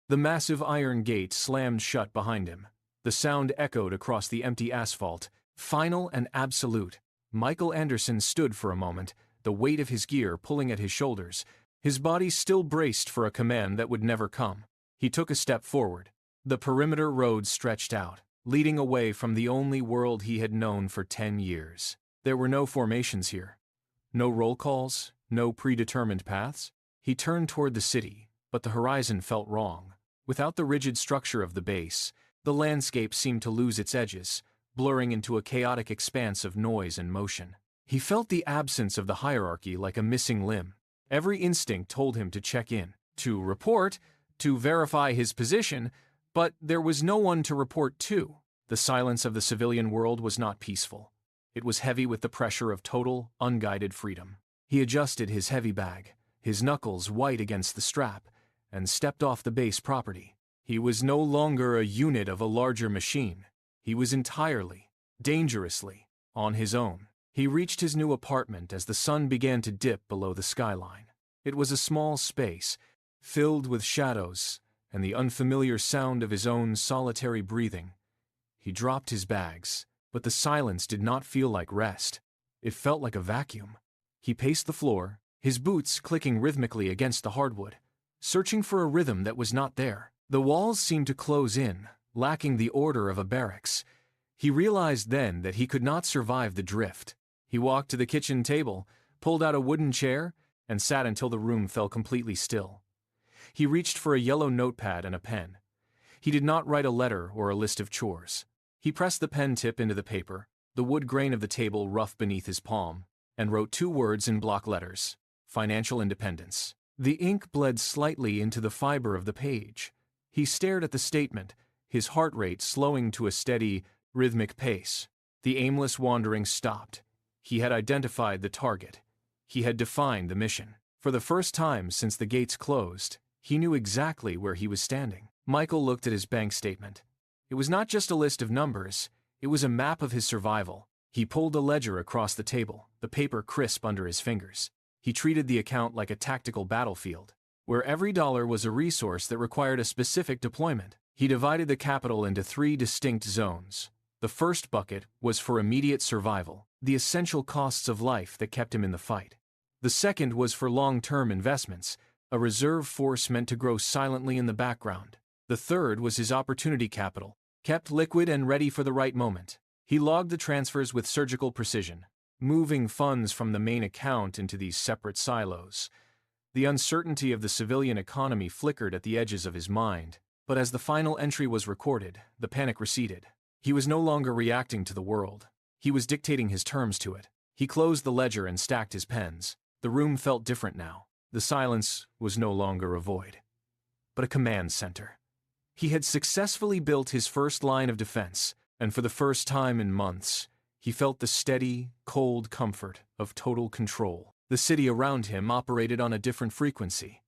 The massive iron gate slammed shut behind him. The sound echoed across the empty asphalt, final and absolute. Michael Anderson stood for a moment, the weight of his gear pulling at his shoulders, his body still braced for a command that would never come. He took a step forward. The perimeter road stretched out, leading away from the only world he had known for 10 years. There were no formations here. No roll calls, no predetermined paths. He turned toward the city, but the horizon felt wrong. Without the rigid structure of the base, the landscape seemed to lose its edges, blurring into a chaotic expanse of noise and motion. He felt the absence of the hierarchy like a missing limb. Every instinct told him to check in, to report, to verify his position, but there was no one to report to. The silence of the civilian world was not peaceful. It was heavy with the pressure of total, unguided freedom. He adjusted his heavy bag, his knuckles white against the strap, and stepped off the base property. He was no longer a unit of a larger machine. He was entirely, dangerously, on his own. He reached his new apartment as the sun began to dip below the skyline. It was a small space, filled with shadows and the unfamiliar sound of his own solitary breathing. He dropped his bags, but the silence did not feel like rest. It felt like a vacuum. He paced the floor, his boots clicking rhythmically against the hardwood, searching for a rhythm that was not there. The walls seemed to close in, lacking the order of a barracks. He realized then that he could not survive the drift. He walked to the kitchen table, pulled out a wooden chair, and sat until the room fell completely still. He reached for a yellow notepad and a pen. He did not write a letter or a list of chores. He pressed the pen tip into the paper, the wood grain of the table rough beneath his palm, and wrote 2 words in block letters: financial independence. The ink bled slightly into the fiber of the page. He stared at the statement, his heart rate slowing to a steady, rhythmic pace. The aimless wandering stopped. He had identified the target. He had defined the mission. For the first time since the gates closed, he knew exactly where he was standing. Michael looked at his bank statement. It was not just a list of numbers, it was a map of his survival. He pulled a ledger across the table, the paper crisp under his fingers. He treated the account like a tactical battlefield, where every dollar was a resource that required a specific deployment. He divided the capital into 3 distinct zones. The first bucket was for immediate survival, the essential costs of life that kept him in the fight. The second was for long-term investments, a reserve force meant to grow silently in the background. The third was his opportunity capital, kept liquid and ready for the right moment. He logged the transfers with surgical precision, moving funds from the main account into these separate silos. The uncertainty of the civilian economy flickered at the edges of his mind, but as the final entry was recorded, the panic receded. He was no longer reacting to the world. He was dictating his terms to it. He closed the ledger and stacked his pens. The room felt different now. The silence was no longer a void, but a command center. He had successfully built his first line of defense, and for the first time in months, he felt the steady, cold comfort of total control. The city around him operated on a different frequency.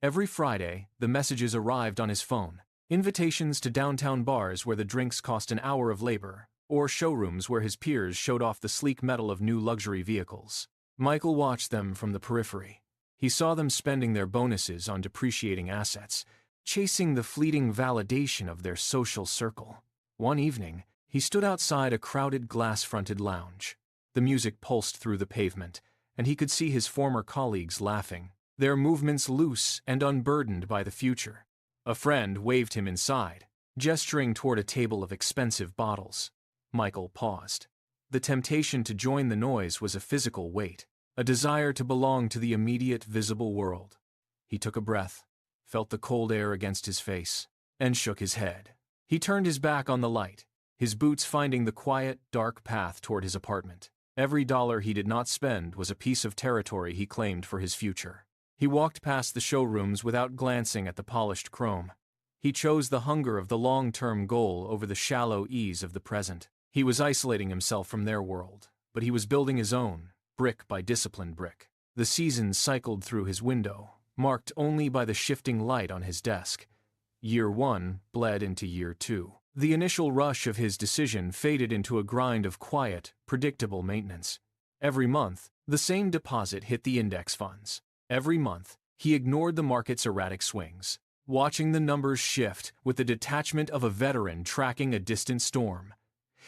Every Friday, the messages arrived on his phone. Invitations to downtown bars where the drinks cost an hour of labor, or showrooms where his peers showed off the sleek metal of new luxury vehicles. Michael watched them from the periphery. He saw them spending their bonuses on depreciating assets, chasing the fleeting validation of their social circle. One evening, he stood outside a crowded glass-fronted lounge. The music pulsed through the pavement, and he could see his former colleagues laughing, their movements loose and unburdened by the future. A friend waved him inside, gesturing toward a table of expensive bottles. Michael paused. The temptation to join the noise was a physical weight, a desire to belong to the immediate visible world. He took a breath, felt the cold air against his face, and shook his head. He turned his back on the light, his boots finding the quiet, dark path toward his apartment. Every dollar he did not spend was a piece of territory he claimed for his future. He walked past the showrooms without glancing at the polished chrome. He chose the hunger of the long-term goal over the shallow ease of the present. He was isolating himself from their world, but he was building his own, brick by disciplined brick. The seasons cycled through his window, marked only by the shifting light on his desk. Year 1 bled into Year 2. The initial rush of his decision faded into a grind of quiet, predictable maintenance. Every month, the same deposit hit the index funds. Every month, he ignored the market's erratic swings. watching the numbers shift with the detachment of a veteran tracking a distant storm.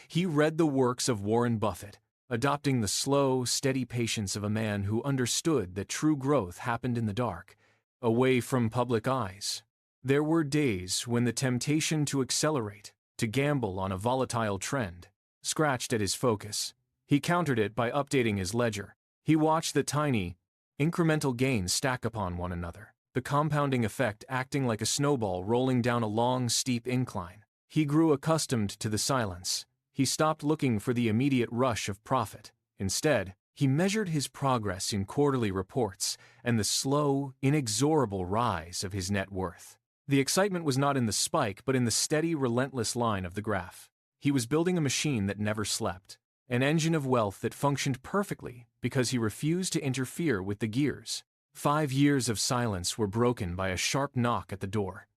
He read the works of Warren Buffett, adopting the slow, steady patience of a man who understood that true growth happened in the dark, away from public eyes. There were days when the temptation to accelerate, to gamble on a volatile trend, scratched at his focus. He countered it by updating his ledger. He watched the tiny, incremental gains stack upon one another, the compounding effect acting like a snowball rolling down a long, steep incline. He grew accustomed to the silence. He stopped looking for the immediate rush of profit. Instead, he measured his progress in quarterly reports and the slow, inexorable rise of his net worth. The excitement was not in the spike, but in the steady, relentless line of the graph. He was building a machine that never slept, an engine of wealth that functioned perfectly because he refused to interfere with the gears. 5 years of silence were broken by a sharp knock at the door.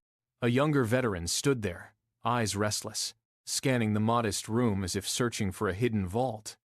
A younger veteran stood there, eyes restless, scanning the modest room as if searching for a hidden vault.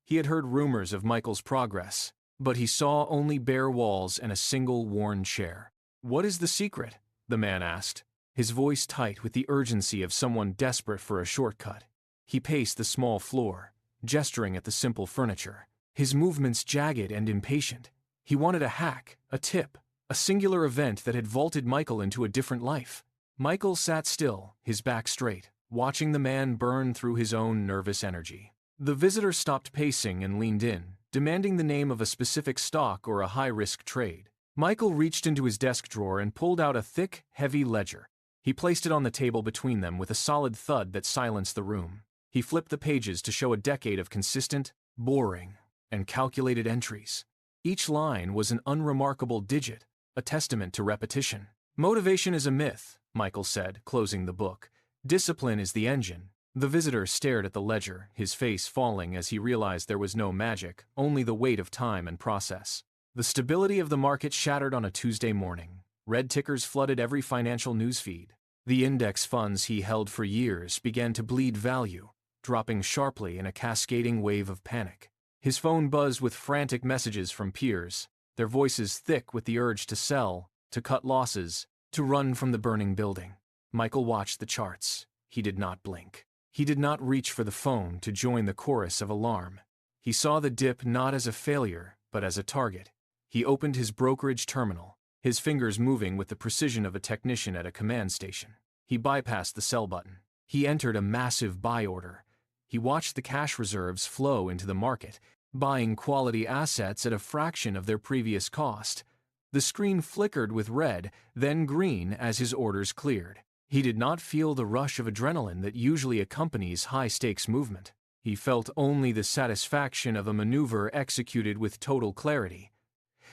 He had heard rumors of Michael's progress, but he saw only bare walls and a single worn chair. "What is the secret?" the man asked, his voice tight with the urgency of someone desperate for a shortcut. He paced the small floor, gesturing at the simple furniture, his movements jagged and impatient. He wanted a hack, a tip, a singular event that had vaulted Michael into a different life. Michael sat still, his back straight, watching the man burn through his own nervous energy. The visitor stopped pacing and leaned in, demanding the name of a specific stock or a high-risk trade. Michael reached into his desk drawer and pulled out a thick, heavy ledger. He placed it on the table between them with a solid thud that silenced the room. He flipped the pages to show a decade of consistent, boring, and calculated entries. Each line was an unremarkable digit, a testament to repetition. "Motivation is a myth," Michael said, closing the book. "Discipline is the engine." The visitor stared at the ledger, his face falling as he realized there was no magic, only the weight of time and process. The stability of the market shattered on a Tuesday morning. Red tickers flooded every financial newsfeed. The index funds he held for years began to bleed value, dropping sharply in a cascading wave of panic. His phone buzzed with frantic messages from peers, their voices thick with the urge to sell, to cut losses, to run from the burning building. Michael watched the charts. He did not blink. He did not reach for the phone to join the chorus of alarm. He saw the dip not as a failure, but as a target. He opened his brokerage terminal, his fingers moving with the precision of a technician at a command station. He bypassed the sell button. He entered a massive buy order. He watched the cash reserves flow into the market, buying quality assets at a fraction of their previous cost. The screen flickered with red, then green as his orders cleared. He did not feel the rush of adrenaline that usually accompanies high-stakes movement. He felt only the satisfaction of a maneuver executed with total clarity.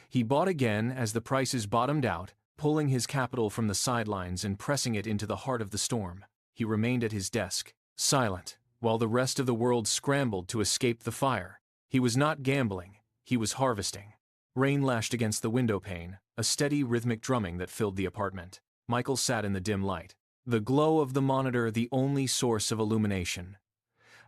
He bought again as the prices bottomed out, pulling his capital from the sidelines and pressing it into the heart of the storm. He remained at his desk, silent, while the rest of the world scrambled to escape the fire. He was not gambling, he was harvesting. Rain lashed against the window pane, a steady rhythmic drumming that filled the apartment. Michael sat in the dim light, the glow of the monitor the only source of illumination.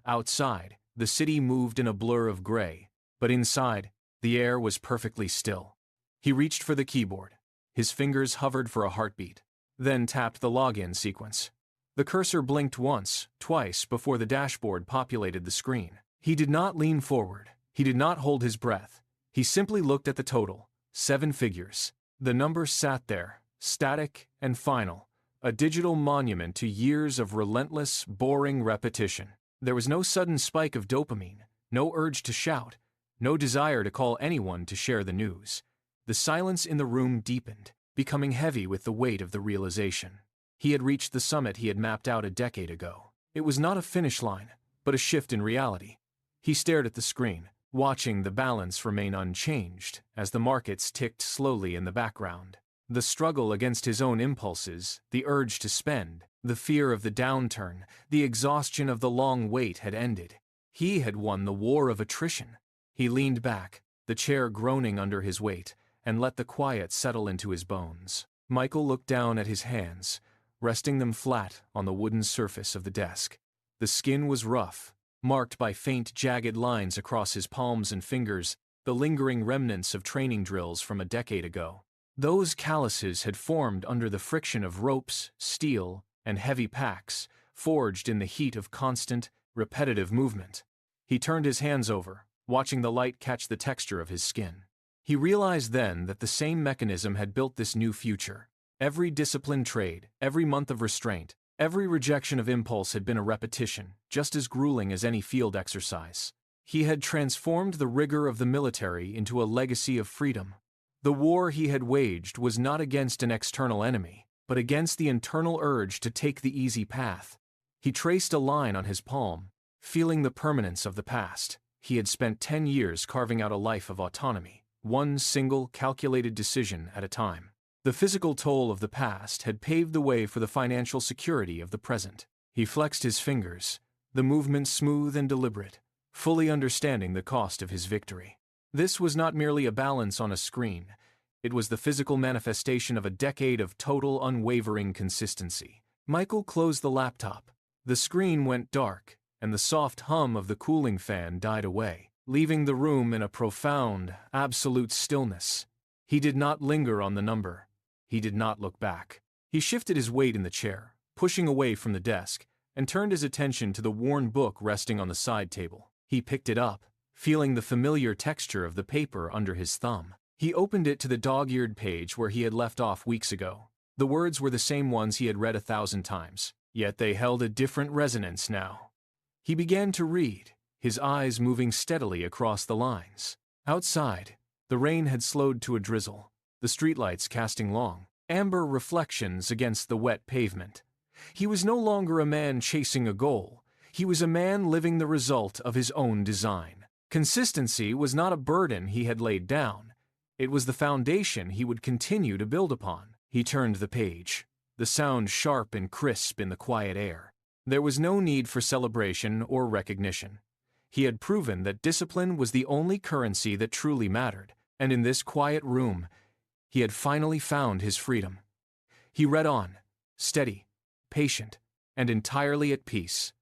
Outside, the city moved in a blur of gray, but inside, the air was perfectly still. He reached for the keyboard. His fingers hovered for a heartbeat, then tapped the login sequence. The cursor blinked once, twice before the dashboard populated the screen. He did not lean forward. He did not hold his breath. He simply looked at the total, 7 figures. The number sat there, static and final, a digital monument to years of relentless, boring repetition. There was no sudden spike of dopamine, no urge to shout, no desire to call anyone to share the news. The silence in the room deepened, becoming heavy with the weight of the realization. He had reached the summit he had mapped out a decade ago. It was not a finish line, but a shift in reality. He stared at the screen, watching the balance remain unchanged as the markets ticked slowly in the background. The struggle against his own impulses, the urge to spend, the fear of the downturn, the exhaustion of the long wait had ended. He had won the war of attrition. He leaned back, the chair groaning under his weight, and let the quiet settle into his bones. Michael looked down at his hands, resting them flat on the wooden surface of the desk. The skin was rough, marked by faint, jagged lines across his palms and fingers, the lingering remnants of training drills from a decade ago. Those calluses had formed under the friction of ropes, steel, and heavy packs, forged in the heat of constant, repetitive movement. He turned his hands over, watching the light catch the texture of his skin. He realized then that the same mechanism had built this new future. Every disciplined trade, every month of restraint, every rejection of impulse had been a repetition, just as grueling as any field exercise. He had transformed the rigor of the military into a legacy of freedom. The war he had waged was not against an external enemy, but against the internal urge to take the easy path. He traced a line on his palm, feeling the permanence of the past. He had spent 10 years carving out a life of autonomy, one single, calculated decision at a time. The physical toll of the past had paved the way for the financial security of the present. He flexed his fingers, the movement smooth and deliberate, fully understanding the cost of his victory. This was not merely a balance on a screen. It was the physical manifestation of a decade of total, unwavering consistency. Michael closed the laptop. The screen went dark, and the soft hum of the cooling fan died away, leaving the room in a profound, absolute stillness. He did not linger on the number. He did not look back. He shifted his weight in the chair, pushing away from the desk, and turned his attention to the worn book resting on the side table. He picked it up, feeling the familiar texture of the paper under his thumb. He opened it to the dog-eared page where he had left off weeks ago. The words were the same ones he had read 1,000 times, yet they held a different resonance now. He began to read, his eyes moving steadily across the lines. Outside, the rain had slowed to a drizzle, the streetlights casting long, amber reflections against the wet pavement. He was no longer a man chasing a goal. He was a man living the result of his own design. Consistency was not a burden he had laid down. It was the foundation he would continue to build upon. He turned the page, the sound sharp and crisp in the quiet air. There was no need for celebration or recognition. He had proven that discipline was the only currency that truly mattered, and in this quiet room, he had finally found his freedom. He read on, steady, patient, and entirely at peace.